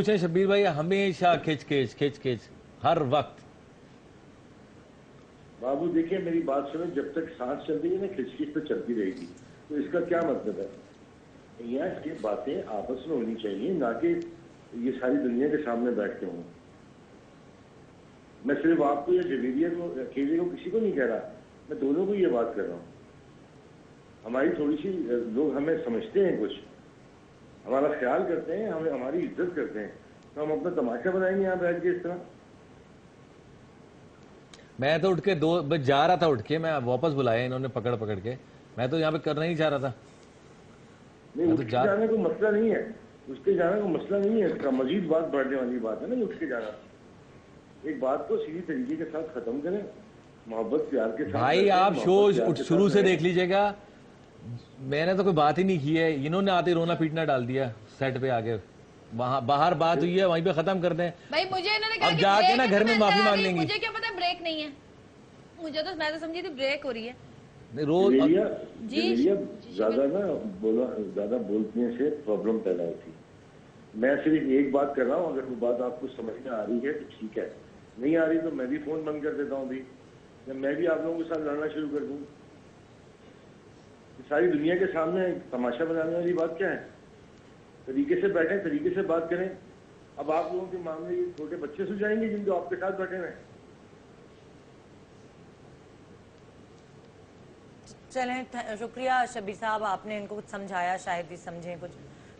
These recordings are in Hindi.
पूछे शब्बीर भाई, हमेशा खिच हर वक्त। बाबू देखिए मेरी बात सुनो, जब तक सांस चल रही है ना खिचखिच तो चलती रहेगी। तो इसका क्या मतलब है? यहाँ की बातें आपस में होनी चाहिए, ना कि ये सारी दुनिया के सामने बैठ के हों। मैं सिर्फ आपको या जवेरिया को अकेले को किसी को नहीं कह रहा, मैं दोनों को ये बात कर रहा हूँ। हमारी थोड़ी सी लोग हमें समझते हैं, कुछ हमारा ख्याल करते हैं, हमें हमारी इज्जत करते हैं, तो हम अपना तमाशा बनाएंगे यहाँ बैठ के इस तरह। मैं तो उठ के बस जा रहा था, उठ के मैं वापस बुलाया इन्होंने पकड़ के। मैं तो यहाँ पे करना ही चाह रहा था। नहीं, उठ के जाने को मसला नहीं है, उठ के जाने को मसला नहीं है, इसका मजीद बात बढ़ने वाली बात है ना। उठ के जाना, एक बात को सीधी तरीके के साथ खत्म करें, मोहब्बत प्यार के साथ। भाई आप शो शुरू से देख लीजिएगा, मैंने तो कोई बात ही नहीं की है, इन्होंने आते रोना पीटना डाल दिया सेट पे आके। वहाँ बाहर बात हुई है, वहीं पे खत्म कर दें भाई। मुझे इन्होंने कहा अब जाके ना घर में माफी मांग लेंगे। मुझे क्या पता ब्रेक नहीं है, मुझे तो मैं तो समझी थी ब्रेक हो रही है रोज जी। ज्यादा ना बोला, ज्यादा बोलने से प्रॉब्लम पैदा होती है। मैं सिर्फ एक बात कर रहा हूँ, अगर वो बात आपको समझ में आ रही है तो ठीक है, नहीं आ रही तो मैं भी फोन बंद कर देता हूँ अभी, या मैं भी आप लोगों के साथ लड़ना शुरू कर दूँ। सारी दुनिया के सामने तमाशा बनाने वाली बात क्या है? तरीके से बैठे, तरीके से बात करें। अब आप लोगों के मामले ये छोटे बच्चे सुझाएंगे जिनको आपके साथ बैठे हुए। चलें, शुक्रिया शब्बीर साहब, आपने इनको कुछ समझाया, शायद ही समझें कुछ।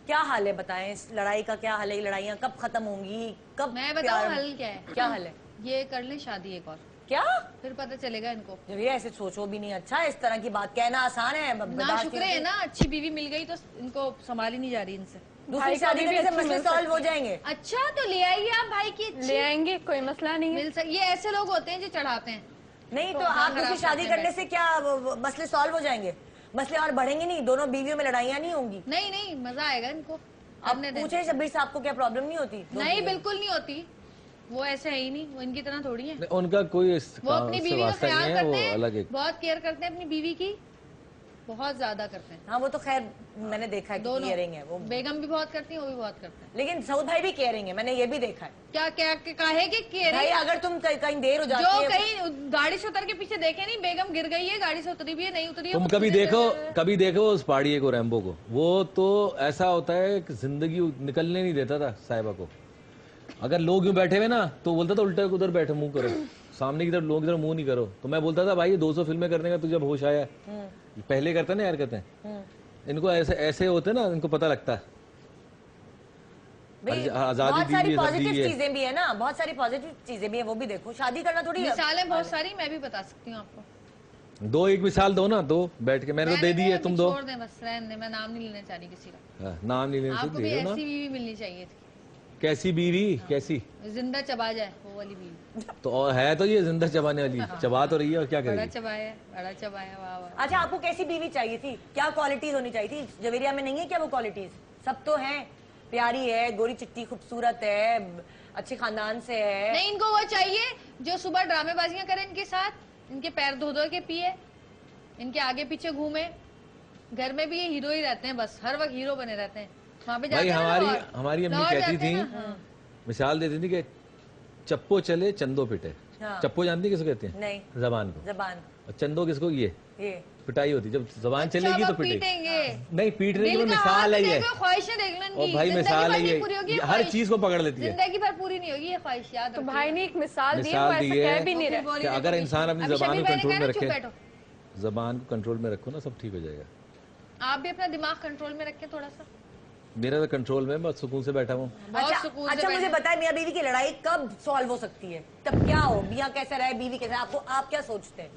क्या हाल है बताएं, इस लड़ाई का क्या हाल है? लड़ाइयाँ कब खत्म होंगी, कब? मैं बताऊं हल क्या है? क्या हल है? ये कर ले शादी एक और, क्या फिर पता चलेगा इनको। जब ये ऐसे सोचो भी नहीं, अच्छा इस तरह की बात कहना आसान है ना। शुक्र है ना अच्छी बीवी मिल गई तो इनको संभाली नहीं जा रही इनसे। दूसरी शादी करने से मसले सॉल्व हो जाएंगे। अच्छा तो ले आइए आप भाई की, ले आएंगे, कोई मसला नहीं है। ये ऐसे लोग होते हैं जो चढ़ाते हैं। नहीं तो आप दूसरी शादी करने से क्या मसले सॉल्व हो जाएंगे? मसले और बढ़ेंगे नहीं, दोनों बीवियों में लड़ाइयाँ नहीं होंगी। नहीं मजा आएगा इनको। आपने पूछे शब्बीर साहब को क्या प्रॉब्लम नहीं होती? नहीं बिल्कुल नहीं होती, वो ऐसे है ही नहीं, वो इनकी तरह थोड़ी है। उनका कोई वो अपनी बीवी का ख्याल करते हैं, बहुत केयर करते हैं अपनी बीवी की, बहुत ज्यादा करते हैं। हाँ वो तो खैर मैंने देखा है, केयरिंग है वो। बेगम भी बहुत करती है, वो भी बहुत करते हैं। लेकिन सऊद भाई भी केयरिंग है, मैंने ये भी देखा है। क्या क्या काहे की केयरिंग? भाई अगर तुम कहीं देर हो जाती है, जो कहीं गाड़ी से उतर के पीछे देखे नहीं, बेगम गिर गई है, गाड़ी से उतरी भी है, नहीं उतरी है। तुम कभी देखो उस पहाड़िए को, रैम्बो को, वो तो ऐसा होता है कि जिंदगी निकलने नहीं देता था साहिबा को। अगर लोग यूं बैठे हुए ना तो बोलता था उल्टा उधर बैठो, मुंह करो सामने की तरफ, लोग की तरफ मुंह नहीं करो। तो मैं बोलता था भाई 200 फिल्में करने का तुझे जब होश आया, पहले करता ना यार, कहते हैं इनको ऐसे होते ना, इनको पता लगता है। आजादी बहुत सारी पॉजिटिव चीजें भी है ना, बहुत सारी पॉजिटिव चीजें भी है, वो भी देखो। शादी करना थोड़ी मिसालें बहुत सारी मैं भी बता सकती हूँ आपको। दो एक मिसाल दो ना, दो बैठ के, मैंने तो दे दी है, तुम दो। छोड़ दें बस, रहने दें, मैं नाम नहीं लेना चाह रही किसी का। नाम नहीं लेना, आपको भी ऐसी बीवी मिलनी चाहिए थी। कैसी बीवी? कैसी? जिंदा चबा जाए वो वाली बीवी। तो है तो ये जिंदा चबाने वाली, चबा तो रही है और क्या करेगी? बड़ा चबाया, वाह वाह। अच्छा आपको कैसी बीवी चाहिए थी, क्या क्वालिटीज होनी चाहिए थी? जवेरिया में नहीं है क्या वो क्वालिटीज? सब तो हैं, प्यारी है, गोरी चिट्टी खूबसूरत है, अच्छे खानदान से है। नहीं, इनको वो चाहिए जो सुबह ड्रामेबाजियां करे इनके साथ, इनके पैर धो धो के पिए, इनके आगे पीछे घूमे। घर में भी ये हीरो ही रहते हैं, बस हर वक्त हीरो बने रहते हैं। भाई हमारी अम्मी कहती थी, मिसाल देती थी कि चप्पो चले चंदो पिटे। हाँ। चप्पो जानती किसको कहते हैं? नहीं। जबान को। जबान। और चंदो किसको? ये पिटाई होती, जब जबान चलेगी तो पिटेगी। नहीं पीट रही है, मिसाल है ये। ख्वाहिशें देख लो इनकी, भाई मिसाल है ये, हर चीज को पकड़ लेती है। जिंदगी भर पूरी नहीं होगी ये ख्वाहिश, याद। तो भाई ने एक मिसाल दी है, अगर इंसान अपनी जबान को कंट्रोल में रखे, जबान को कंट्रोल में रखो ना, सब ठीक हो जाएगा। आप भी अपना दिमाग कंट्रोल में रखें थोड़ा सा। मेरा तो कंट्रोल में, बस सुकून से बैठा हूँ। अच्छा मुझे बताए, मियाँ बीवी की लड़ाई कब सॉल्व हो सकती है? तब क्या हो, मियाँ कैसे रहे, बीवी कैसे? आप क्या सोचते हैं?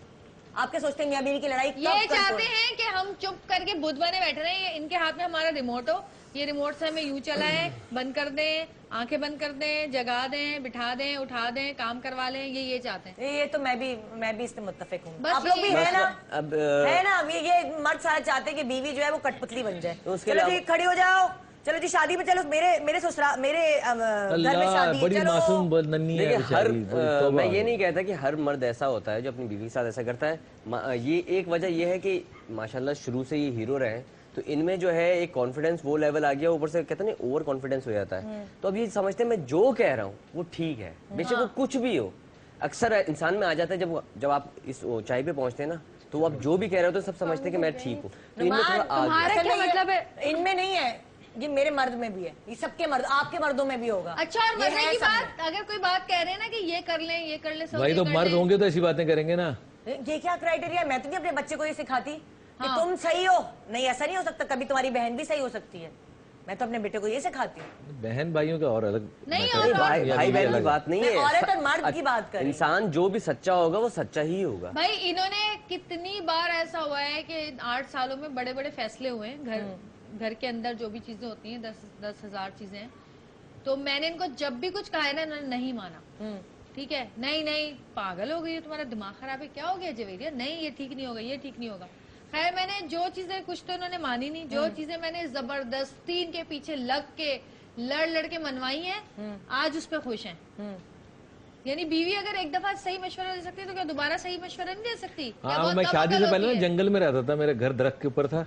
आप क्या सोचते हैं मियाँ बीवी की लड़ाई कब? ये चाहते हैं कि हम चुप करके बुध बने बैठे रहे, इनके हाथ में हमारा रिमोट हो, ये रिमोट से हमें यूं चलाए, बंद कर दें, आंखें बंद कर दें, जगा दें, बिठा दें, उठा दें, काम करवा लें, ये चाहते हैं। ये तो मैं भी इससे मुत्तफिक हूँ। आप लोग भी है ना? अब है ना, ये मर्द सारे चाहते हैं कि बीवी जो है वो कटपुतली बन जाए। चलो जी खड़ी हो जाओ, चलो जी शादी में चलो, मेरे ससुराल, मेरे घर में शादी, बड़ी मासूम नन्ही है। तो मैं ये नहीं कहता कि हर मर्द ऐसा होता है जो अपनी बीवी के साथ ऐसा करता है। ये एक वजह ये है कि माशाल्लाह शुरू से ये हीरो रहे, तो इनमें जो है एक कॉन्फिडेंस वो लेवल आ गया, ऊपर से कहते हैं ओवर कॉन्फिडेंस हो जाता है। तो अब ये समझते हैं मैं जो कह रहा हूँ वो ठीक है, बेशक वो कुछ भी हो। अक्सर इंसान में आ जाता है जब आप इस ऊंचाई पे पहुंचते हैं ना, तो आप जो भी कह रहे हो तो सब समझते हैं कि मैं ठीक हूँ। तो इनमें थोड़ा तुम्हारा क्या मतलब है? इनमें नहीं है, ये मेरे मर्द में भी है, ये सबके मर्द, आपके मर्दों में भी होगा। अच्छा, और मरने की बात, अगर कोई बात कह रहे हैं ना कि ये कर लें, ये कर ले, भाई तो मर्द होंगे तो ऐसी बातें करेंगे ना। ये क्या क्राइटेरिया है? मैं तो नहीं अपने बच्चे को ये सिखाती कि तुम सही हो, नहीं ऐसा नहीं हो सकता, कभी तुम्हारी बहन भी सही हो सकती है। मैं तो अपने बेटे को ये सिखाती हूँ। बहन भाइयों का और अलग नहीं, भाई बहन की बात नहीं है, औरत और मर्द की बात कर। इंसान जो भी सच्चा होगा वो सच्चा ही होगा। भाई इन्होंने कितनी बार ऐसा हुआ है कि 8 सालों में बड़े बड़े फैसले हुए हैं, घर के अंदर जो भी चीजें होती हैं, 10,000 चीजें हैं, तो मैंने इनको जब भी कुछ कहा है ना, इन्होंने नहीं माना। ठीक है, नहीं पागल हो गई, तुम्हारा दिमाग खराब है, क्या हो गया जवेरिया, नहीं ये ठीक नहीं होगा, ये ठीक नहीं होगा। खैर मैंने जो चीजें, कुछ तो इन्होंने मानी नहीं, जो चीजें मैंने जबरदस्ती इनके पीछे लग के लड़ के मनवाई हैं, आज उस पर खुश हैं। यानी बीवी अगर एक दफा सही मशवरा दे सकती है तो क्या दोबारा सही मशवरा नहीं दे सकती? हाँ, मैं शादी से पहले ना जंगल में रहता था, मेरे घर दरख्त के ऊपर था,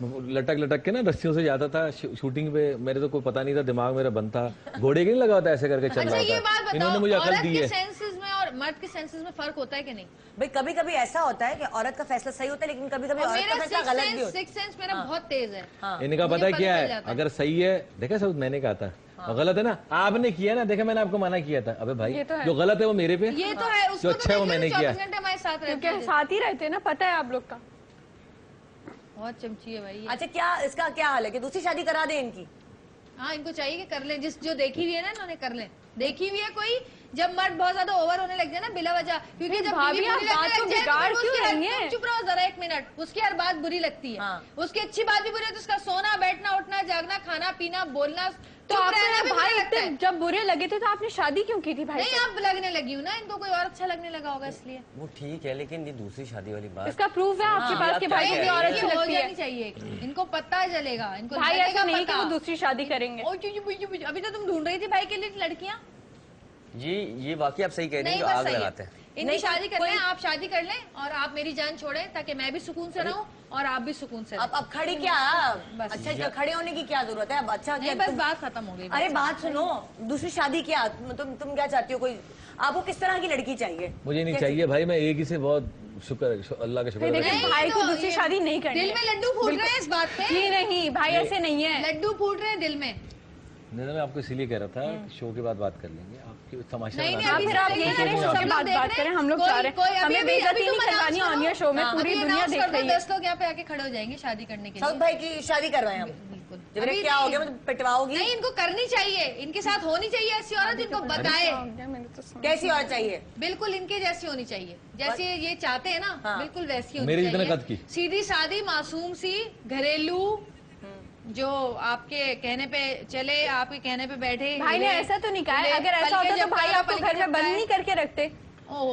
लटक के ना रस्सियों से जाता था शूटिंग पे। मेरे तो कोई पता नहीं था, दिमाग मेरा बंद था, घोड़े के नहीं लगा होता, ऐसे करके चल रहा था। इन्होंने मुझे अकल दी है। सेंसेस में और मर्द के सेंसेस में फर्क होता है कि नहीं? भाई कभी कभी ऐसा होता है कि औरत का फैसला सही होता है, लेकिन कभी कभी औरत का फैसला गलत भी होता है। सिक्स सेंस मेरा बहुत तेज है। इनका पता है क्या है, अगर सही है, देखा सब मैंने कहा था, और गलत है ना आपने किया ना, देखा मैंने आपको मना किया था। अबे भाई जो गलत है वो मेरे पे, ये तो है, जो अच्छा है वो मैंने किया। हमारे साथ ही रहते हैं ना, पता है आप लोग का। बहुत चमची है भाई। अच्छा, क्या इसका क्या हाल है कि दूसरी शादी करा दे इनकी? हाँ, इनको चाहिए कि कर लें, जो देखी हुई है ना इन्होंने, कर लें। देखी हुई है कोई, जब मर्द बहुत ज्यादा ओवर होने लग जाए ना बिला वजह, क्योंकि जब भाभी आप बात को बिगाड़ क्यों रही हैं? चुप रहो जरा 1 मिनट। उसकी हर बात बुरी लगती है, उसकी अच्छी बात भी बुरी है, तो उसका सोना बैठना उठना जागना खाना पीना बोलना, तो आपने भाई जब बुरे लगे थे तो आपने शादी क्यों की थी भाई? नहीं, अब लगने लगी हूँ ना, इनको कोई और अच्छा लगने लगा होगा इसलिए। वो ठीक है, लेकिन ये दूसरी शादी वाली बात, इसका प्रूफ है आपके पास कि भाई की और अच्छी लगती है? चाहिए इनको पता चलेगा, इनको भाई ऐसा नहीं कि वो दूसरी शादी करेंगे। अभी तो तुम ढूंढ रही थी भाई के लिए लड़कियाँ। जी ये वाकई आप सही कह रहे हैं, जो आग लगाते हैं। इनकी शादी कर लें, आप शादी कर लें और आप मेरी जान छोड़ें, ताकि मैं भी सुकून से रहूं और आप भी सुकून से। अब खड़ी क्या, अच्छा खड़े होने की क्या जरूरत है अब? अच्छा नहीं, बस बात खत्म हो गई। अरे बात सुनो, दूसरी शादी क्या, तुम क्या चाहती हो? कोई आपको किस तरह की लड़की चाहिए? मुझे नहीं चाहिए भाई, मैं एक ही से बहुत शुक्र, अल्लाह का शुक्र। भाई को दूसरी शादी नहीं करनी। दिल में लड्डू फूट रहे हैं इस बात पे? जी नहीं भाई, ऐसे नहीं है, लड्डू फूट रहे हैं दिल में। नहीं, मैं आपको इसीलिए कह रहा था शो के बाद बात कर लेंगे, आपकी तमाशा नहीं, फिर आप ये करें शो के बाद बात करें, हम लोग चाह रहे हैं, हमें बेइज्जती नहीं करवानी ऑन शो में, पूरी दुनिया देख रही है। 10 लोग यहाँ पे आके खड़े हो जाएंगे शादी करने के लिए। साउथ भाई की शादी करवाएं हम। अभी क्या हो गया, मतलब पिटवाओगी? नहीं, इनको करनी चाहिए, इनके साथ होनी चाहिए ऐसी औरत, इनको बताए कैसी औरत चाहिए। बिल्कुल इनके जैसी होनी चाहिए, जैसे ये चाहते हैं ना, बिल्कुल वैसी होनी मेरी चाहिए। जितने कद की, सीधी सादी मासूम सी, घरेलू, जो आपके कहने पे चले, आपके कहने पे बैठे। भाई ने ऐसा तो नहीं कहा है, अगर ऐसा होता तो भाई आपको घर में बंद नहीं करके रखते।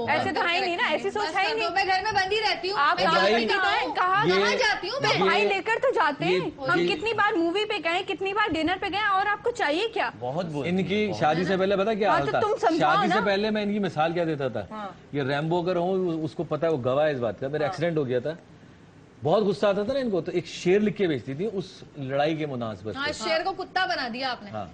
ऐसे तो है ही नहीं ना, ऐसी सोच है ही नहीं। मैं घर में बंदी रहती हूँ, आप कहाँ जाती हूँ मैं? भाई लेकर तो जाते हैं, हम कितनी बार मूवी पे गए, कितनी बार डिनर पे गए, और आपको चाहिए क्या? बहुत इनकी शादी से पहले पता क्या हाल था? शादी से पहले मैं इनकी मिसाल क्या देता था, ये रैम्बो अगर हूँ उसको पता है, वो गवाह है इस बात का, मेरा एक्सीडेंट हो गया था, बहुत गुस्सा आता था ना इनको, तो एक शेर लिख के भेजती थी उस लड़ाई के मुनासिबत। हाँ, शेर को कुत्ता बना दिया आपने। हाँ,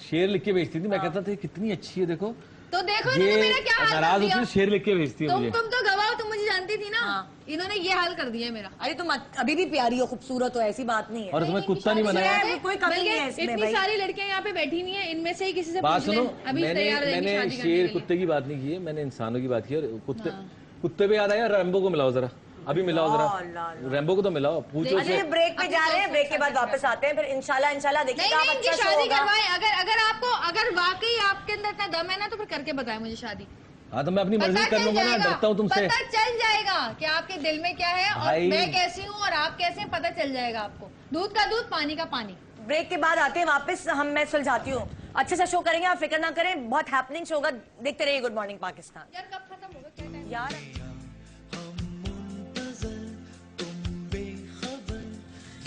शेर लिख के भेजती थी, मैं कहता था कितनी अच्छी है, देखो तो देखो ये मेरा क्या हाल नाराज होती है, शेर लिख के भेजती है मुझे। तुम तो गवाह, तुम मुझे जानती थी ना। इन्होंने ये हाल कर दिया मेरा। अरे तुम अभी भी प्यारी हो, खूबसूरत हो, ऐसी बात नहीं है। और तुम्हें कुत्ता नहीं बनाया, कोई कमी नहीं है इसमें। इतनी सारी लड़कियां यहाँ पे बैठी हुई हैं, इनमें से ही किसी से बात पूछ सुनो, लें, अभी तैयार रहेंगी शादी करने के लिए। शेर कुत्ते की बात नहीं की है, मैंने इंसानों की बात की। और कुत्ते पे याद आया, रैम्बो को मिलाओ जरा, अभी मिलाओ जरा, रैम्बो को तो मिलाओ, पूछो से। ब्रेक पे जा रहे हैं, ब्रेक के बाद वापस आते हैं, फिर इंशाल्लाह देखिए आप अच्छा शादी करवाएं। अगर वाकई आपके अंदर इतना दम है ना, तो फिर करके बताएं मुझे शादी। हाँ, तो मैं अपनी मर्जी कर लूंगा ना, डरता हूँ तुमसे। पता चल जाएगा कि आपके दिल में क्या है और मैं कैसी हूँ और आप कैसे हैं, पता चल जाएगा आपको। दूध का दूध, पानी का पानी। ब्रेक के बाद आते हैं वापस, मैं सुलझाती हूँ, अच्छे से शो करेंगे, आप फिक्र ना करें, बहुत हैपनिंग शो होगा, देखते रहिए गुड मॉर्निंग पाकिस्तान। यार कब खत्म होगा, क्या टाइम यार?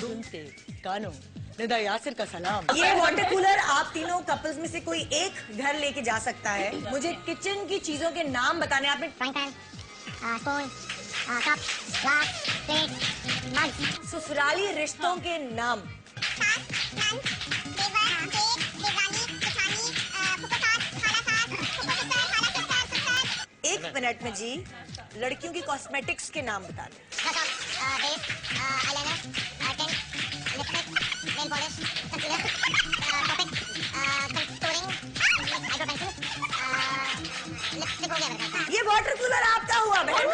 सुनते कानों निदा यासिर का सलाम। ये वाटर कूलर आप तीनों कपल्स में से कोई एक घर लेके जा सकता है। मुझे किचन की चीजों के नाम बताने, आपने स्पून, ससुराली रिश्तों के नाम। एक मिनट में जी लड़कियों की कॉस्मेटिक्स के नाम बता दें। ये वाटर कूलर आपका हुआ बहन।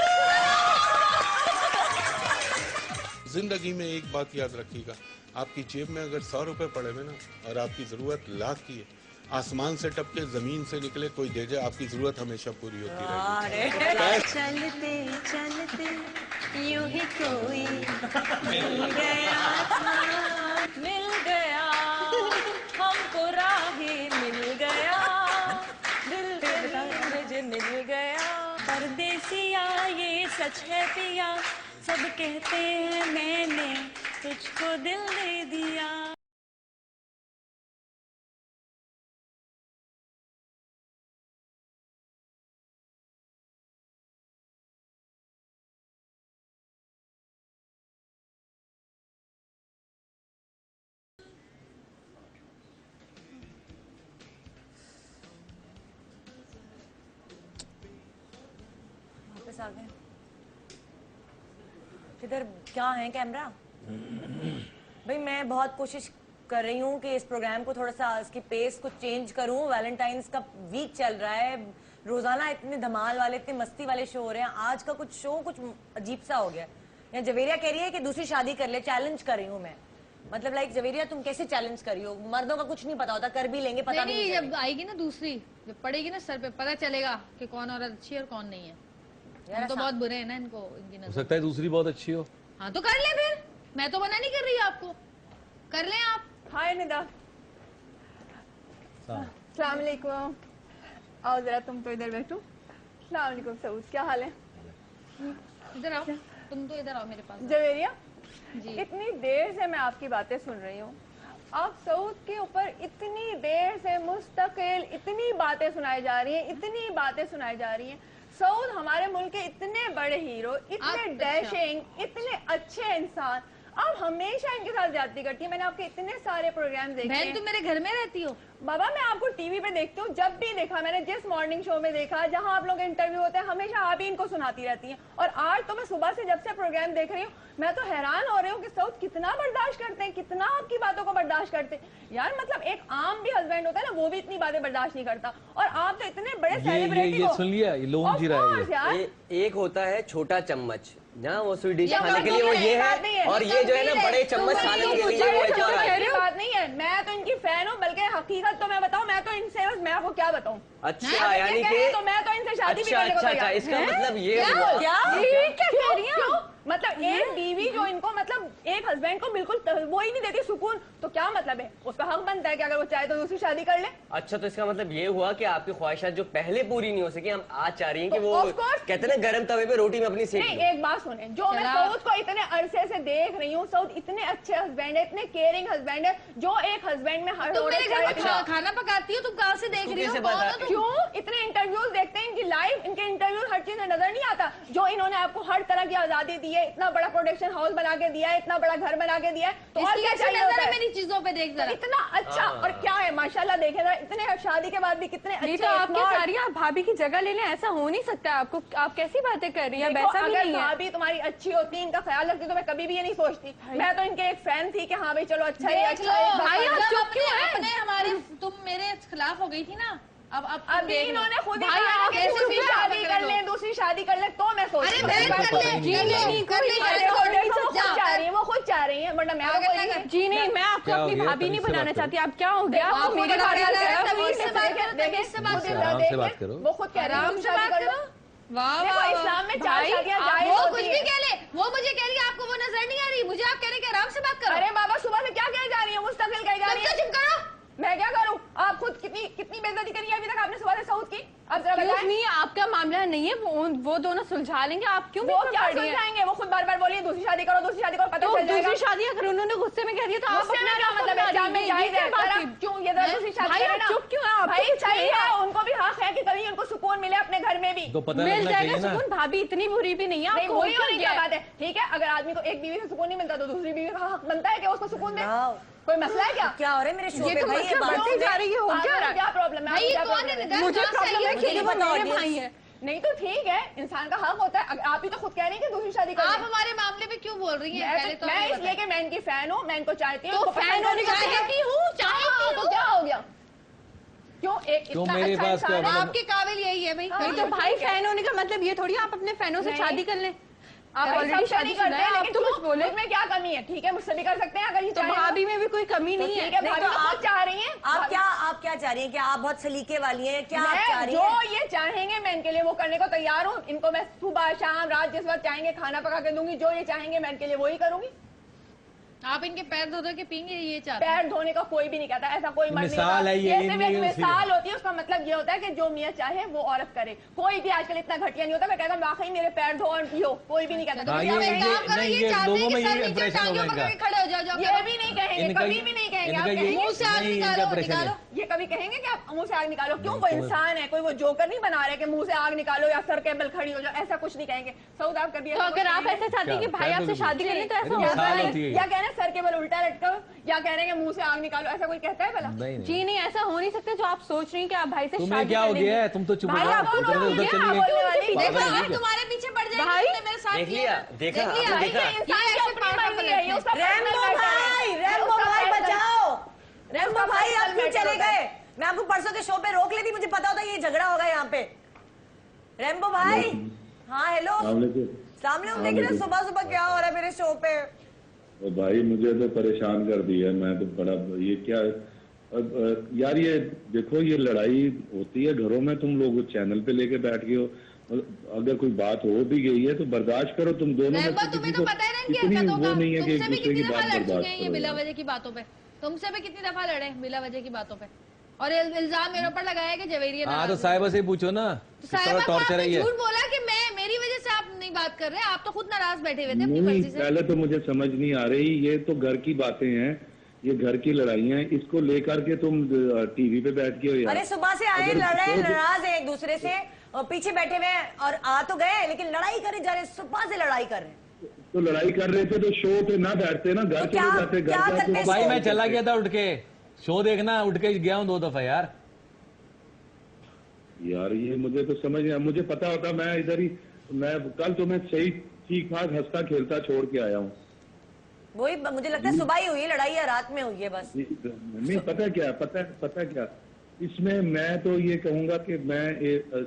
जिंदगी में एक बात याद रखिएगा, आपकी जेब में अगर 100 रुपए पड़े हुए ना और आपकी जरूरत लाख की है, आसमान से टपके जमीन से निकले कोई दे जाए, आपकी जरूरत हमेशा पूरी होती रहेगी। चलते चलते यूं ही कोई मिल गया हमको राही मिल गया, दिल मिल गया। परदेसिया ये सच है पिया, सब कहते हैं मैंने तुझको दिल दे दिया। वापस आ गए। इधर क्या है कैमरा? भाई मैं बहुत कोशिश कर रही हूँ कि इस प्रोग्राम को थोड़ा सा इसकी पेस को चेंज करूँ। वैलेंटाइंस का वीक चल रहा है, रोजाना इतने धमाल वाले इतने मस्ती वाले शो हो रहे हैं, आज का कुछ शो कुछ अजीब सा हो गया। या जवेरिया कह रही है कि दूसरी शादी कर ले, चैलेंज कर रही हूँ मैं। मतलब लाइक जवेरिया तुम कैसे चैलेंज कर रही हो? मर्दों का कुछ नहीं पता होता, कर भी लेंगे पता नहीं। जब आएगी ना दूसरी, जब पड़ेगी ना सर पे, पता चलेगा कि कौन औरत अच्छी है और कौन नहीं है। हम तो बहुत बुरे हैं ना इनको, इनकी नजर। हो सकता है दूसरी बहुत अच्छी हो। हाँ तो कर ले फिर, मैं तो मना नहीं कर रही आपको, कर लें आप। हाय निदा। अस्सलाम वालेकुम। आओ जरा तुम तो इधर बैठो। अस्सलाम वालेकुम सऊद, क्या हाल है? इधर आओ, तुम तो इधर आओ मेरे पास। जवेरिया जी। इतनी देर से मैं आपकी बातें सुन रही हूँ, आप सऊद के ऊपर इतनी देर से मुस्तकिल इतनी बातें सुनाई जा रही हैं, इतनी बातें सुनाई जा रही हैं। सऊद हमारे मुल्क के इतने बड़े हीरो, इतने डैशिंग, इतने अच्छे इंसान, आप हमेशा इनके साथ ज्यादती करती है। मैंने आपके इतने सारे प्रोग्राम देखे हैं। बहन तुम मेरे घर में रहती हो? बाबा मैं आपको टीवी पे देखती हूँ, जब भी देखा मैंने, जिस मॉर्निंग शो में देखा, जहाँ आप लोग के इंटरव्यू होते हैं, हमेशा आप ही इनको सुनाती रहती हैं। और आज तो मैं सुबह से जब से प्रोग्राम देख रही हूँ, मैं तो हैरान हो रही हूँ कि सऊद कितना बर्दाश्त करते हैं, कितना आपकी बातों को बर्दाश्त करते हैं। यार मतलब एक आम भी हस्बैंड होता है ना, वो भी इतनी बातें बर्दाश्त नहीं करता, और आप तो इतने बड़े सेलिब्रिटी ये सुन लिया, ये लोग जी रहा है। एक होता है छोटा चम्मच, जहाँ वो स्वीट डिश खाने के लिए वो ये है, और ये जो है ना बड़े चम्मच सालन के लिए वो एक और है। बात नहीं है, मैं तो इनकी फैन हूँ, बल्कि हकीकत तो मैं बताऊँ, मैं तो इनसे, मैं आपको क्या बताऊँ। अच्छा यानी कि तो मैं तो इनसे शादी भी करने को अच्छा, इसका मतलब ये हुआ क्या कह रही हैं? मतलब एक बीवी जो इनको मतलब एक हस्बैंड को बिल्कुल वो ही नहीं देती सुकून, तो क्या मतलब है? उसका हक बनता है कि अगर वो चाहे तो दूसरी शादी कर ले। अच्छा तो इसका मतलब ये हुआ कि आपकी ख्वाहिशात जो पहले पूरी नहीं हो सकी, हम आज चाह रही हैं कि तो वो कहते हैं ना गरम तवे पे रोटी में अपनी सेक लो। एक बात सुने, जो मैं सऊद को इतने अरसे से देख रही हूँ, सऊद इतने अच्छे हस्बैंड है, इतने केयरिंग हस्बैंड है, जो एक हस्बैंड में हर खाना पकाती हो, तुम कहाँ से देख रही हो? क्यों इतने इंटरव्यूज देखते हैं इनकी लाइव, इनके इंटरव्यूज हर चीज में नजर नहीं आता, जो इन्होंने आपको हर तरह की आजादी दी है, इतना बड़ा प्रोडक्शन हाउस बना के दिया है, इतना बड़ा घर बना के दिया है, तो और क्या चाहिए होता है? मेरी चीजों पे देख जरा, इतना अच्छा। और क्या है माशाल्लाह, देखे जरा, इतने शादी के बाद भी कितने अच्छे। तो आपकी सारी आप भाभी की जगह ले लें, ऐसा हो नहीं सकता। आपको, आप कैसी बातें कर रही हैं? वैसा भी नहीं है। भाभी तुम्हारी अच्छी होती, इनका ख्याल रखती, तो मैं कभी भी ये नहीं सोचती। मैं तो इनके एक फैन थी कि हाँ भाई चलो अच्छा है, अच्छा है। भाई आप चुप क्यों हैं? हमारी तुम मेरे खिलाफ हो गई थी ना, अब अभी इन्होंने खुद ही कहा कि दूसरी शादी कर ले, दूसरी शादी कर ले, तो मैं सोच रही हूँ वो खुद चाह रही है, वरना मैं जी नहीं, मैं आपको अपनी भाभी नहीं बनाना चाहती। आप क्या हो गया? आप मेरे बात करो, वो खुद कह रहा है शादी कर लो। वाह, इस्लाम में 4 शादियां जायज वो होती कुछ है। भी कह ले, वो मुझे कह रही है, आपको वो नजर नहीं आ रही, मुझे आप कह रहे हैं आराम से बात करो। अरे बाबा सुबह से क्या कह जा रही है, मुस्तकिल कह जा रही है। चुप करो। मैं क्या करूं? आप खुद कितनी बेइज्जती करी है अभी तक आपने सुबह से सऊद की। अब जरा बताएं। नहीं, आपका मामला नहीं है, वो दोनों सुलझा लेंगे। आप क्यों वो क्या सुलझाएंगे? वो खुद बार बार बोलिए दूसरी शादी करो, दूसरी शादी करो, पता चल जाएगा। दूसरी शादी अगर उन्होंने गुस्से में कह दिया तो आप अपना क्या मतलब है? जान में जायज है, क्यों ये दूसरी शादी करें ना? चुप क्यों है? भाई चाहिए, उनको भी हक है कि कभी उनको सुकून मिले अपने घर में भी। तो पता मिल लगना जाएगा चाहिए ना। सुकून। भाभी इतनी बुरी भी नहीं है। नहीं, आपको बुरी हो होने क्या की बात है, ठीक है। अगर आदमी को एक बीवी से सुकून नहीं मिलता तो दूसरी बीवी का हक बनता है कि उसको सुकून दे। कोई मसला है क्या? क्या हो रहा है मेरे शो ये पे तो भाई? मतलब बढ़ती जा रही है। हो क्या रहा है? क्या प्रॉब्लम है? भाई ये क्या कौन problem है? मुझे प्रॉब्लम है कि वो मेरे भाई है। नहीं तो ठीक है, इंसान का हक होता है। अगर आप ही तो खुद कह रही हैं कि दूसरी शादी कर आप लें। हमारे मामले में क्यों बोल रही हैं? पहले तो मैं हमें इसलिए कि मैं इनकी फैन हूँ, मैं इनको चाहती हूँ। तो इनको फैन पसंद होने का करती चाहती हूँ, चाहती तो हूँ। क्या हो गया? क्यों एक क्यों इतना मेरे अच्छा पास इंसान क्या है? आपके काबिल यही है भाई। नहीं तो भाई फैन होने का मतलब ये थोड़ी आप अपने फैनों से नहीं। शादी कर लें। आप भाई ऑलरेडी सब शादी शादी करते हैं, आप लेकिन तो कुछ क्यों? बोले। उसमें क्या कमी है? ठीक है, मुझसे भी कर सकते हैं अगर ये तो चाहें तो। भाभी में भी कोई कमी तो नहीं ठीक है। है, नहीं भाभी तो तो आप- खुद चाह रही हैं। आप क्या चाह रही हैं? क्या आप बहुत सलीके वाली हैं? क्या आप चाह मैं रही जो हैं? ये चाहेंगे मैं इनके लिए वो करने को तैयार हूँ। इनको मैं सुबह शाम रात जिस वक्त चाहेंगे खाना पका के दूंगी। जो ये चाहेंगे मैं इनके लिए वही करूंगी। आप इनके पैर धो धो के पीएंगे, ये चाहते हैं। पैर धोने का कोई भी नहीं कहता, ऐसा कोई मर्द नहीं मिसाल होता। है ये, सिर्फ इनमें एक ये मिसाल होती है। उसका मतलब ये होता है कि जो मियाँ चाहे वो औरत करे। कोई भी आजकल इतना घटिया नहीं होता। मैं कहता हूँ वाकई मेरे पैर धो और पियो, कोई भी नहीं कहता। हाँ, तो ये- आप एक काम करो, नहीं, ये ये चाहते हैं लोगों कि में सर ये नीचे impression टांगे होगा ऊपर करके इनका। खड़े हो जाओ, जाओ ये भी नहीं कहेंगे, इनका कभी भी नहीं कहेंगे। आप इनका ये- कहेंगे मुंह से आग नहीं, इनका निकालो, impression है। निकालो। ये कभी कहेंगे कि आप मुंह से आग निकालो? क्यों? वो इंसान है, कोई वो जोकर नहीं बना रहे कि मुंह से आग निकालो या सर के बल खड़ी हो जाओ। ऐसा कुछ नहीं कहेंगे। सऊद आप कभी तो अगर आप ऐसा चाहती हैं कि भाई आपसे शादी कर लें तो ऐसा अरे होगा मिसाल नहीं। होती है। या कह रहे हैं सर के बल उल्टा लटको, या कह रहे हैं कि मुंह से आग निकालो। ऐसा कोई कहता है भला? नहीं नहीं। जी नहीं, ऐसा हो नहीं सकता। जो आप सोच रही हैं कि आप भाई से तुम्हें शादी क्या कर हो लेंगे। गया है? तुम तो चुप हो भाई जाओ। आप उधर बोलो, उधर ये चली आप गई। बोलने वाली। पागल देखो है हम क्या? तुम्हारे पीछे पड़ जाएंगे, भाई, तुमने मेरे साथ देख किया लिया, ना। देखा, देख लिया। आपने देखा। इंसान की अपनी मर्जी है, ये उसका रैम्बो personal matter है। भाई, रैम्बो उसका भाई personal- बचाओ। रैम्बो उसका भाई आप personal क्यों matter चले होता है। गए? मैं आपको परसों के शो पे रोक लेती, मुझे पता होता ये झगड़ा होगा यहाँ पे। रैम्बो भाई, हाँ हेलो, सामने हम देख रहे हैं सुबह सुबह क्या हो रहा है मेरे शो पे। भाई मुझे तो परेशान कर दिया। मैं तो बड़ा ये क्या यार, ये देखो ये लड़ाई होती है घरों में, तुम लोग चैनल पे लेके बैठ गए हो। अगर कोई बात हो भी गई है तो बर्दाश्त करो तुम दोनों में रैम्बो से तुम्हें किसी तो को पता है ना इनकी इतनी हरकतों वो का। नहीं है कि एक तुमसे भी दूसरे कितनी की दफा बात लड़ चुके बर्दाश्त हैं ये करो बिला यार। वजह की बातों पे। तुमसे भी कितनी दफा लड़े बिला वजह की बातों पे, और इल्जाम मेरे ऊपर लगाया कि जवेरिया हाँ तो नाराज है। साहिबा से ही पूछो ना, तो कितना साहिबा को टॉर्चर है आपने ये। झूठ बोला कि मैं मेरी वजह से आप नहीं बात कर रहे, आप तो खुद नाराज बैठे हुए थे अपनी नहीं, मर्जी से। पहले तो मुझे समझ नहीं आ रही। ये तो घर की बातें हैं, ये घर की लड़ाइयाँ हैं। इसको लेकर के तुम टीवी पे बैठ के हो यार। अरे सुबह से आए, अगर लड़ रहे हैं, तो- नाराज है एक दूसरे से, और पीछे बैठे हुए हैं और आ तो गए लेकिन लड़ाई करे जा रहे, सुबह से लड़ाई कर रहे हैं। तो लड़ाई कर रहे थे तो शो पे ना बैठते ना, घर तो क्या- चले जाते। क्या घर करते जाके भाई मैं शो चला गया था उठ के शो देखना, उठ के गया हूँ 2 दफा यार। यार ये मुझे तो समझ नहीं, मुझे पता होता मैं इधर ही, मैं कल तो मैं सही ठीक ठाक हंसता खेलता छोड़ के आया हूँ। वही मुझे लगता है सुबह ही हुई है लड़ाई या रात में हुई है बस। नहीं पता क्या, पता क्या इसमें मैं तो ये कहूंगा कि मैं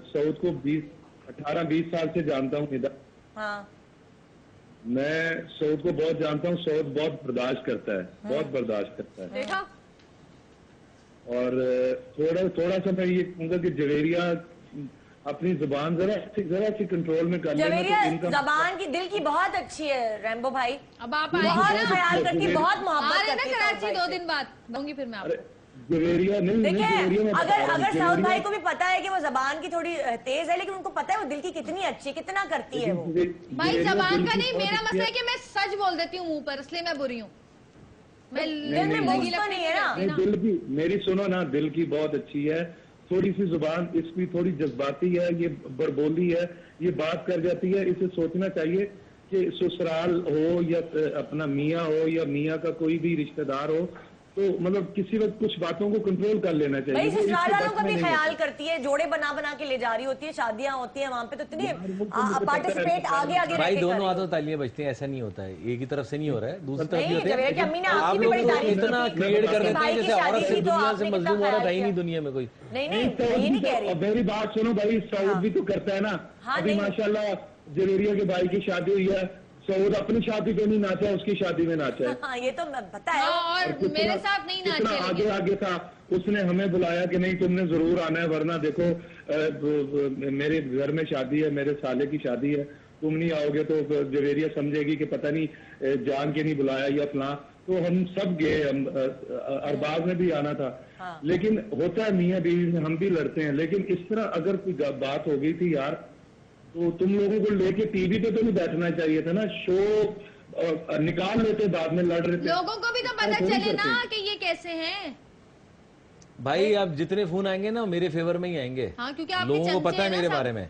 सऊद को 18-20 साल से जानता हूँ इधर। हाँ मैं सऊद को बहुत जानता हूँ। सऊद बहुत बर्दाश्त करता है, बहुत बर्दाश्त करता है। देखा? और थोड़ा सा मैं ये कहूंगा कि जवेरिया अपनी जुबान जरा सी कंट्रोल में कर लेना जवेरिया तो इनका जबान की दिल की बहुत अच्छी है रैम्बो भाई, अब आप आए बहुत बहुत ख्याल अच्छी करती, है। बहुत आ मोहब्बत रहे ना करती है कराची सऊद 2 भाई से। दिन बाद, दूंगी फिर मैं अरे आपको। जवेरिया नहीं, देखिए जवेरिया मैं बता अगर रहा हूँ, अगर साउद जवेरिया- भाई को भी पता है कि वो जबान की थोड़ी तेज है, लेकिन उनको पता है वो दिल की कितनी अच्छी है, कितना करती है वो। भाई जवेरिया जबान दिल का की नहीं, बहुत मेरा अच्छी मसला है कि मैं सच बोल देती हूँ मुंह पर, इसलिए मैं बुरी हूँ। मैं दिल में नहीं, बोझ तो नहीं है ना। नहीं, दिल की मेरी सुनो ना, दिल की बहुत अच्छी है। थोड़ी सी जुबान इसकी थोड़ी जज्बाती है, ये बड़बोली है, ये बात कर जाती है। इसे सोचना चाहिए कि ससुराल हो या अपना मियाँ हो या मियाँ का कोई भी रिश्तेदार हो, तो मतलब किसी वक्त कुछ बातों को कंट्रोल कर लेना चाहिए। भाई वो इसके ससुराल वालों बस का में भी नहीं ख्याल होता। करती है, जोड़े बना बना के ले जा रही होती है, शादियां होती है वहां पे, तो इतने यार, वो तो मुझे पता है। पार्टिसिपेट आगे आगे भाई रह के दोनों कर रही हाथों तालियां बजती हैं, ऐसा नहीं होता है, एक ही तरफ से नहीं हो रहा है, दूसरी तरफ नहीं, भी होते हैं। जवेरिया की अम्मी ने आप आपकी भी लोग बड़ी तो तारीफ की इतना थी। क्रिएट कर उसके देते भाई हैं की जैसे शादी औरत थी से तो दुनिया आपने से कितना मजलूम औरत ख्याल है ही नहीं किया? दुनिया में कोई। नहीं नहीं, नहीं सऊद ये भी नहीं कह तो, रही। मेरी बात सुनो भाई, सऊद भी तो करता है ना। हाँ, अभी नहीं। माशाल्लाह जवेरिया के भाई की शादी हुई है, सऊद अपनी शादी पे नहीं नाचा, उसकी शादी में नाचा है। हाँ ये तो पता है। हाँ, और कितना- मेरे साथ नहीं कितना नाचे आगे लेकिन। आगे था। उसने हमें बुलाया कि नहीं तुमने जरूर आना है, वरना देखो मेरे घर में शादी है, मेरे साले की शादी है, तुम नहीं आओगे तो जवेरिया समझेगी कि पता नहीं जान के नहीं बुलाया या फलां। तो हम सब गए, हम अरबाज में भी आना था। हाँ। लेकिन होता है मियाँ बीवी में, हम भी लड़ते हैं, लेकिन इस तरह अगर कोई बात हो गई थी यार, तो तुम लोगों को लेके टीवी पे तो नहीं बैठना चाहिए था ना। शो निकाल लेते, बाद में लड़ रहे थे। लोगों को भी तो पता थोड़ी चले ना करते। कि ये कैसे हैं। भाई अब जितने फोन आएंगे ना मेरे फेवर में ही आएंगे। हाँ, क्योंकि आपके लोगों को चमचे पता है हैं ना मेरे सब। बारे में।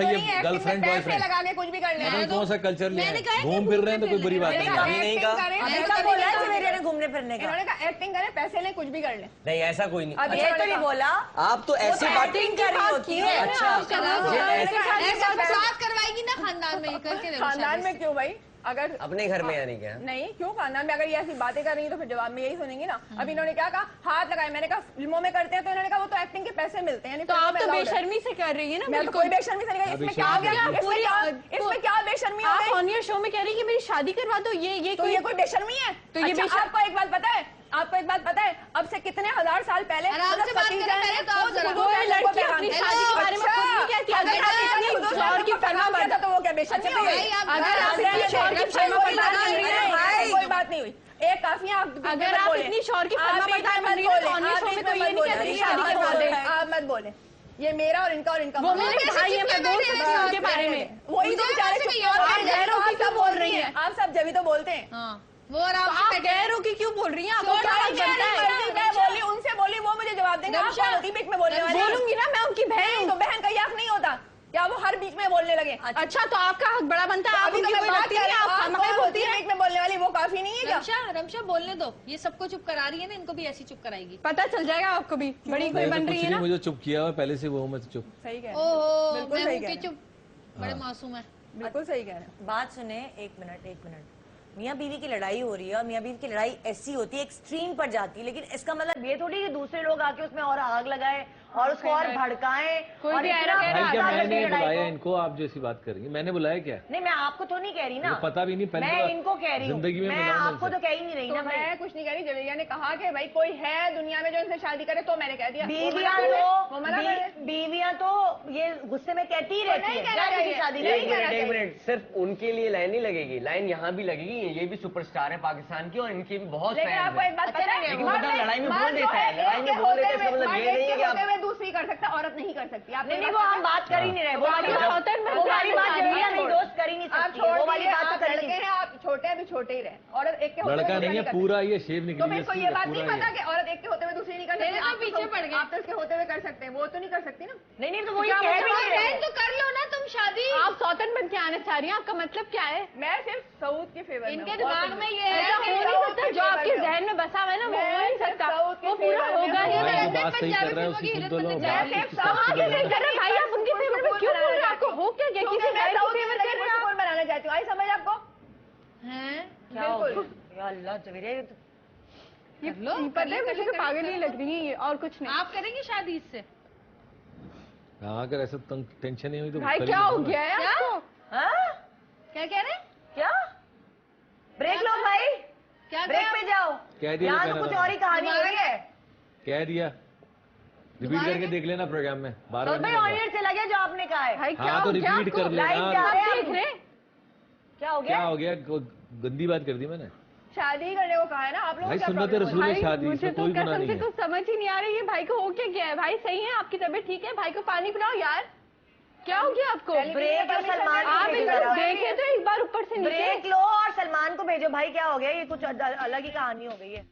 अच्छा ये गर्लफ्रेंड बॉयफ्रेंड लगा के कुछ भी कर ले कौन सा कल्चर लिया है? घूम फिर रहे हैं तो कोई बुरी बात नहीं है। घूमने फिरने का। इन्होंने कहा एक्टिंग करें, पैसे लें, कुछ भी कर लें। नहीं ऐसा कोई नहीं। अब ये तो नहीं बोला, आप तो ऐसी एक्टिंग कर रही होती है। अच्छा करवाएगी ना खानदान में करके। खानदान में क्यों भाई? अगर अपने घर में यानी क्या? नहीं, क्यों खानदान में? अगर ये ऐसी बातें कर रही है तो फिर जवाब में यही सुनेंगी ना। अब इन्होंने क्या कहा, हाथ लगाए। मैंने कहा फिल्मों में करते हैं, तो इन्होंने कहा वो तो एक्टिंग के पैसे मिलते हैं। तो आप तो बेशर्मी से कर रही है ना। मैं तो कोई बेशर्मी से नहीं कर रही। इसमें क्या आ गया? इसमें क्या बेशर्मी हो गई? आप ऑन योर शो में कह रही है कि मेरी शादी करवा दो, ये तो ये कोई बेशर्मी है? तो ये आपको एक बात पता है, आपको एक बात पता है, अब से कितने हजार साल पहले आराम से बात करें पहले तो आप जरा। कोई लड़की अपनी शादी के बारे में खुद नहीं कहती। अगर आप अपनी शौहर की फरमा बता तो वो क्या बेशर्मी हो गई? अगर आप अपनी शौहर की फरमा बता रही हैं, कोई बात नहीं हुई। एक काफी अगर आप इतनी शौहर की फरमा बता रही हैं तो ऑन योर शो में तो ये नहीं कहती शादी करवा दे। आप मत बोले, ये मेरा और इनका वो मेरे भाई है, मैं बोल सकती हूँ उनके बारे में। वही तो बेचारे क्या बोल रही है आप सब जब तो बोलते हैं। वो और आप गैरों की क्यों बोल रही हैं? आपको क्या बनता है? मैं बोली, उनसे बोली, वो मुझे जवाब देंगे। आप कौन होती बीच में बोलने वाली? बोलूंगी ना, मैं उनकी बहन हूँ। तो बहन का ये हक नहीं होता क्या वो हर बीच में बोलने लगे? अच्छा तो आपका हक बड़ा बनता है। आप उनकी कोई लगती है, आप खामखा बोलती है। बीच में बोलने वाली वो काफी नहीं है क्या? रमशा बोलने दो, ये सबको चुप करा रही है ना, इनको भी ऐसी चुप कराएगी। पता चल जाएगा आपको भी, बड़ी कोई बन रही है ना। मुझे चुप किया हुआ पहले से, वो मैं चुप। सही कह ओहो, बिल्कुल मैं सही हूँ कह कि रहे चुप, बड़े मासूम है। बिल्कुल सही कह रहे हैं। बात सुने, एक मिनट। मियाँ बीवी की लड़ाई हो रही है और मियाँ बीवी की लड़ाई ऐसी होती है, एक्सट्रीम पर जाती है, लेकिन इसका मतलब ये थोड़ी कि दूसरे लोग आके उसमें और आग लगाए और उसको और भड़काएं। कोई और भी इतना भाई क्या बड़ा मैंने लड़ाई बुलाया को- इनको? आप जो ऐसी बात कर रही हैं, मैंने बुलाया क्या? नहीं, मैं आपको तो नहीं कह रही ना, मुझे पता भी नहीं, पहले मैं तो इनको कह रही हूँ। जिंदगी में मैं मिला आपको तो कह ही नहीं रही तो ना भाई। मैं कुछ नहीं कह रही। जवेरिया ने कहा कि भाई कोई है दुनिया में जो इनसे शादी करे, तो मैंने कह दिया बीवियां तो ये गुस्से में कहती ही रहती है शादी नहीं करना एक चाहिए। मिनट, सिर्फ उनके लिए लाइन नहीं लगेगी, लाइन यहाँ भी लगेगी। ये भी सुपरस्टार है पाकिस्तान की और इनके भी बहुत लेकिन फैंस आपको एक बात पता है, लेकिन मतलब लड़ाई में बोल देता है, लड़ाई में बोल देता है, इसका मतलब ये नहीं है कि आप दूसरी कर सकता, औरत नहीं कर सकती। आप नहीं, वो हम बात कर ही नहीं रहे। वो वाली बात जरूरी नहीं, दोस्त कर ही नहीं आप सकती। वो वाली बात तो कर लड़के हैं, आप छोटे हैं, अभी छोटे ही रहे। औरत एक के होते लड़का हुए नहीं है, दूसरी पूरा ये शेप तो निकली मेरे को ये बात नहीं पता कि औरत एक के होते हुए दूसरी नहीं कर सकती। आप पीछे पड़ गए। आप तो इसके होते हुए कर सकते हैं, वो तो नहीं कर सकती ना। नहीं, तो वो ये कह रही है। तो कर लो ना तुम शादी। आप सौतन बन के आना चाह रही हैं, आपका मतलब क्या है? मैं सिर्फ सऊद के फेवर में इनके हूँ। दिमाग में ये ऐसा हो नहीं सकता, जो आपके जहन में बसा हुआ है ना, वो हो नहीं सकता, वो पूरा होगा ही भाई नहीं। जो बात सही कर रहा है उसकी सुन तो लो। आप आगे नहीं कर रहे भाई, आप उनके फेवर में क्यों बोल रहे हैं? आपको हो क्या गया? किसी मैं गैर सऊद के के फेवर कर रहे हैं आप? कौन बनाना चाहती हूँ? आई समझ आपको? क्या हो गया? या अल्लाह जवेरिया, ये तो ये पता है मुझे तो पागल ही लग रही है ये, और कुछ नहीं। आप करेंगे शादी इससे? हाँ, अगर ऐसा टेंशन नहीं हुई तो भाई कर क्या ही हो दूंगा। गया है आपको? हाँ? क्या कह रहे हैं? क्या ब्रेक लो भाई, क्या ब्रेक पे जाओ। कह दिया यहाँ जो तो कहना कुछ था। और ही कहानी हो रही है। कह दिया, रिपीट करके देख लेना प्रोग्राम में, बार तो बार भाई नहीं ऑन होगा। एयर चला गया जो आपने कहा है। भाई क्या हाँ तो हो गया रिपीट आपको? कर लाइव लेना। जा रहे आप हैं देख हम। रहे हैं? क्या हो क्या गया? हो गया? गंदी बात कर दी मैंने? शादी करने को कहा है ना आप लोग। भाई सुन्नत रसूल है शादी, मुझे इसमें तो कोई गुनाह कसम नहीं से है। कुछ समझ ही नहीं आ रही है, भाई को हो क्या गया है? भाई सही है, आपकी तबीयत ठीक है? भाई को पानी पिलाओ यार, क्या हो गया आपको? ब्रेक लो, सलमान को आप भेजो एक जरा। बार देखे तो एक बार ऊपर से नीचे। ब्रेक लो और सलमान को भेजो। भाई क्या हो गया? ये कुछ अलग ही कहानी हो गई है।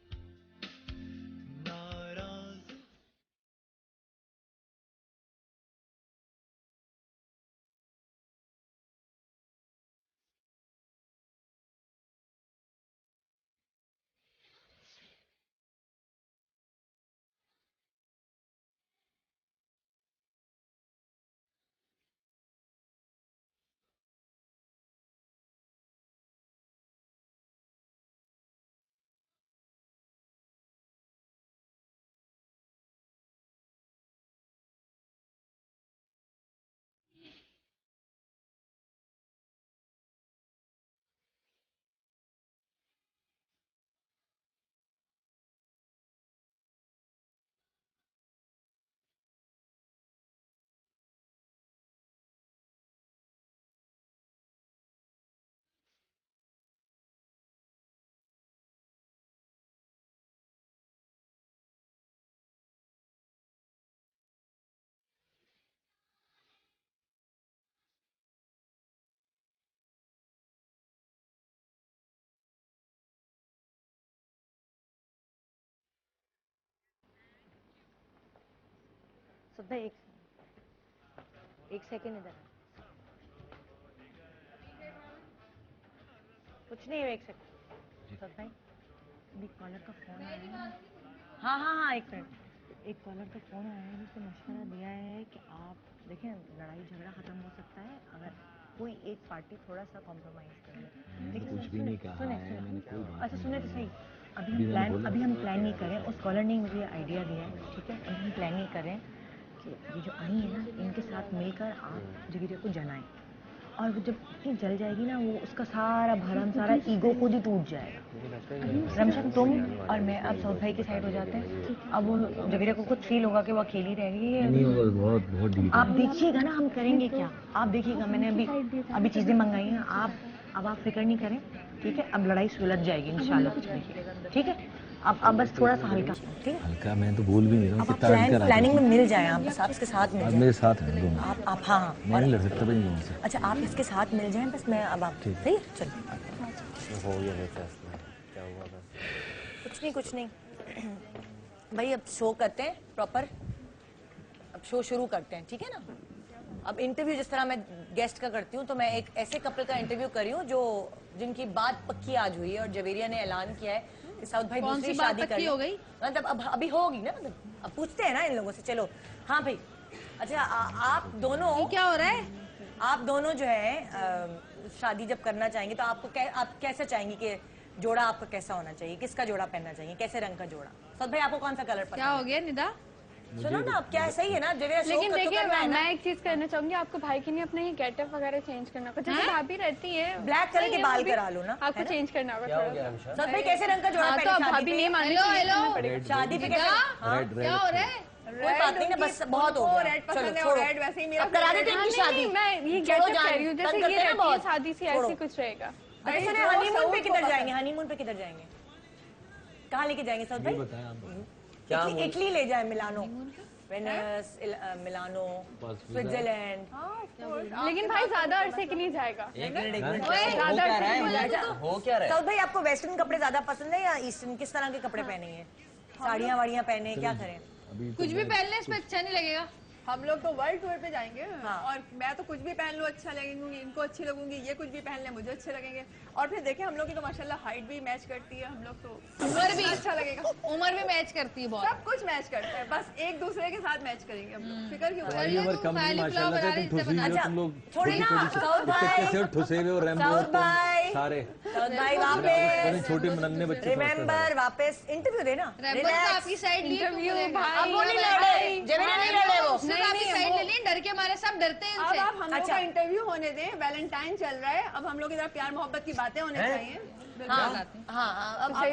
सुधा एक सेकेंड इधर कुछ नहीं है। एक सेकेंड भाई अभी कॉलर का फोन आया है। हाँ, एक मिनट। एक कॉलर का फोन आया है, उसको मशवरा दिया है कि आप देखें, लड़ाई झगड़ा खत्म हो सकता है अगर कोई एक पार्टी थोड़ा सा कॉम्प्रोमाइज कर ले। लेकिन कुछ भी नहीं कहा है मैंने, कोई बात। अच्छा सुने तो सही, अभी हम प्लान नहीं करें। उस कॉलर ने मुझे आइडिया दिया है, ठीक है। अभी हम प्लान नहीं करें कि ये जो आई है ना, इनके साथ मिलकर आप जगीरे को जलाएं, और वो जब इतनी जल जाएगी ना, वो उसका सारा भरम, सारा ईगो खुद ही टूट जाएगा। रमशन, तुम और मैं अब सऊद भाई की साइड हो जाते हैं। अब वो जगीरे को खुद फील होगा कि वो अकेली रह गई है। बहुत डीप। आप देखिएगा ना हम करेंगे क्या, आप देखिएगा। मैंने अभी चीजें मंगाई हैं। अब आप फिक्र नहीं करें, ठीक है। अब लड़ाई सुलझ जाएगी इंशाल्लाह, कुछ नहीं, ठीक है। अब बस थोड़ा सा हल्का, ठीक है। हल्का मैं तो बोल भी नहीं रहा हूँ। प्लानिंग में मिल जाए आप, बस आप इसके साथ मिल जाए। मेरे साथ हैं दोनों। आप हाँ, मैं नहीं लड़ सकता भाई लोगों से। अच्छा, आप इसके साथ मिल जाएं, बस मैं अब आप सही है। चलिए, हो गया क्या हुआ? बस कुछ नहीं भाई, अब शो करते हैं प्रॉपर। अब शो शुरू करते हैं, ठीक है ना। अब इंटरव्यू जिस तरह मैं गेस्ट का करती हूँ, तो मैं एक ऐसे कपल का इंटरव्यू करी हूँ जो जिनकी बात पक्की आज हुई है, और जवेरिया ने ऐलान किया है कि सऊद भाई दूसरी शादी कर हो गई। मतलब अब अभी होगी ना, मतलब अब पूछते हैं ना इन लोगों से। चलो हाँ भाई, अच्छा आप दोनों क्या हो रहा है? आप दोनों जो है शादी जब करना चाहेंगे तो आप कैसा चाहेंगे कि जोड़ा आपका कैसा होना चाहिए? किसका जोड़ा पहनना चाहिए? कैसे रंग का जोड़ा? सऊद भाई आपको कौन सा कलर पसंद? क्या हो गया निदा? सुनो ना, अब क्या है, सही है ना। लेकिन देखिए, मैं एक चीज कहना चाहूंगी, आपको भाई के लिए अपना ये गेटअप वगैरह चेंज करना होगा। जैसे भाभी रहती है, ब्लैक कलर के बाल करा लो ना, आपको चेंज करना होगा थोड़ा सा। सऊद भाई कैसे रंग का जोड़ा पहने? तो भाभी नहीं मान रही, शादी पे क्या हो रहा है? कोई बात नहीं ना, बस बहुत हो गया। रेड पसंद है, और रेड वैसे ही मेरा करा देते हैं शादी। मैं ये गेटअप कह रही हूँ, जैसे ये रहती है शादी से, ऐसी कुछ रहेगा। हनीमून पे किधर जाएंगे? हनीमून पे किधर जाएंगे? कहाँ लेके जाएंगे सऊद भाई? क्या इटली ले जाए, मिलानो, वेनिस, मिलानो, स्विट्जरलैंड। लेकिन भाई ज्यादा अरसे के लिए जाएगा। हो क्या रहा है? सऊद भाई आपको वेस्टर्न कपड़े ज्यादा पसंद है या ईस्टर्न? किस तरह के कपड़े पहनेंगे? साड़ियाँ वाड़ियाँ पहने, क्या करें? कुछ भी पहनने इसमें अच्छा नहीं लगेगा। हम लोग तो वर्ल्ड टूर पे जाएंगे, और मैं तो कुछ भी पहन लूँ अच्छा लगेंगी, इनको अच्छी लगूंगी, ये कुछ भी पहन ले मुझे अच्छे लगेंगे। और फिर देखें, हम लोग की तो माशाल्लाह हाइट भी मैच करती है, हम लोग तो उम्र भी अच्छा लगेगा। उम्र भी मैच करती है बहुत, सब कुछ मैच करता है, बस एक दूसरे के साथ मैच करेंगे हम लोग। फिक्र क्यों? छोड़े ना सऊद भाई, ठुसे हुए रैम्बो सारे छोटे नन्हे बच्चे। रिमेम्बर, वापस इंटरव्यू देना। आपकी साइड इंटरव्यू डर के हमारे सब डरते हैं। अब आप हम लोग का इंटरव्यू होने दें, वैलेंटाइन चल रहा है, अब हम लोग इधर प्यार मोहब्बत की बातें होने चाहिए। आपने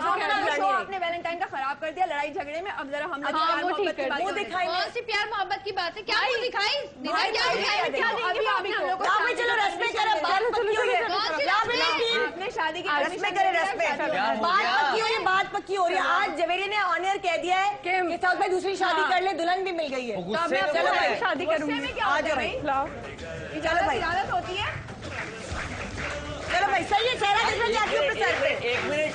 वैलेंटाइन का खराब कर दिया लड़ाई झगड़े में, अब जरा हम लोग प्यार मोहब्बत की बातें दिखाई। कौन सी प्यार मोहब्बत की बातें? क्या वो दिखाई? आपने शादी की रस्में करे, रस्में बात पक्की हो रही है। आज जवेरी ने ऑनर कह दिया है कि सऊद भाई दूसरी शादी कर ले, दुल्हन भी मिल गई है। चलो भाई शादी करूंगी। चलो भाई, इजाजत होती है। चलो भाई, सही है। चेहरा देखना चाहती हूँ अपने सर पे। 1 मिनट,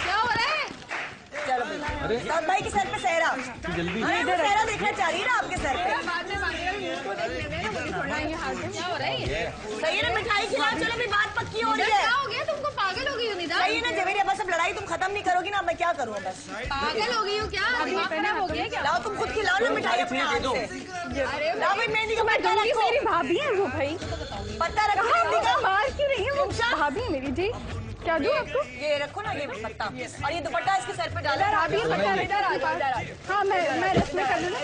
क्या हो रहा है? चलो भाई, सऊद भाई के सर पे सेहरा, जल्दी सेहरा देखना चाह रही है ना आपके सर पे। क्या हो रहा है ये? सही है ना, मिठाई खिलाओ। चलो भाई, बात पक्की हो रही है। क्या हो गया? तुमको पागल हो गई हो निदा? सही है ना जवेरिया, बस अब लड़ाई तुम खत्म नहीं करोगी ना, मैं क्या करूँ? बस पागल हो गई हो क्या? दिमाग खराब हो गया क्या? लाओ, तुम खुद खिलाओ ना मिठाई अपने हाथ से। लाओ भाई, मेहंदी का पत्ता रखो। मेरी भाभी है वो भाई, पत्ता रखो मेहंदी का। बाहर क्यों रही है वो? भाभी है मेरी जी। क्या दूं आपको? ये रखो ना, ये पत्ता, और ये दुपट्टा इसके सर पे डालो। भाभी हाँ, मैं रस्में कर लूँ ना।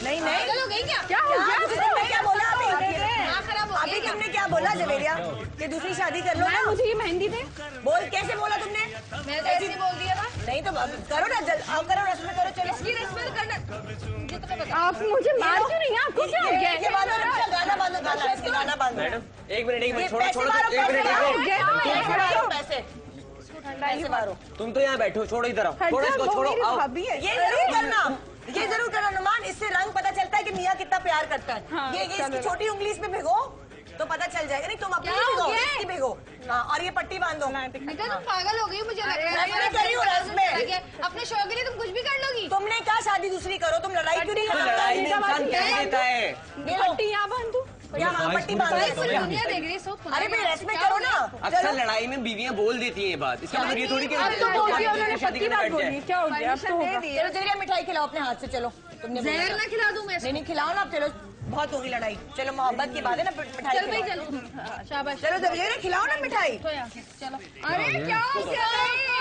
नहीं नहीं, पागल हो गई क्या? क्या हो गया? तुमने क्या बोला अभी? दिमाग खराब हो अभी गया? तुमने क्या बोला जवेरिया कि दूसरी शादी कर लो ना? मुझे ये मेहंदी दे। बोल, कैसे बोला तुमने? मैं तो ऐसे ही बोल दिया था। नहीं तो करो ना, आओ करो, रस्में करो। चलो इसकी रस्में तो करना। आप मुझे मार क्यों नहीं? आपको क्या हो गया? गाना बांधो, गाना, इसके गाना बांधो। मैडम 1 मिनट, छोड़ो, पैसे मारो, पैसे मारो। तुम तो यहाँ बैठो, छोड़ो इधर आओ, छोड़ो इसको, छोड़ो, आओ। ये जरूर करना नुमान, इससे रंग पता चलता है कि मियाँ कितना प्यार करता है। ये इसकी छोटी उंगली इसमें भिगो तो पता चल जाएगा। नहीं तुम अपनी भिगो, इसकी भिगो। हाँ, और ये पट्टी बांधो। निका तुम पागल हो गई, मुझे लग रहा है। करी हूँ रस्में। अपने शौक के लिए तुम कुछ भी कर लोगी। तुमने कहा शादी दूसरी करो, तुम लड़ाई क्यों नहीं करते? लड़ाई में इंसान क्या देता है? पट्टी यहाँ बांध दूं? क्या पट्टी बांध रहे हो? दुनिया देख रही है सब। अरे भाई रेस्ट में करो ना। अक्सर लड़ाई में बीवियां बोल देती हैं ये बात, इसका मतलब ये थोड़ी कि शादी के लिए बैठ जाए। क्या हो गया? चलो जल्दी मिठाई खिलाओ अपने हाथ से, चलो। तुमने जहर ना खिला दूं मैं? नहीं खिलाओ ना, चलो बहुत होगी लड़ाई। चलो मोहब्बत की बात है ना, मिठाई चल भाई चलो, शाबाश। चलो जल्दी खिलाओ ना मिठाई। चलो, अरे क्या हो गया?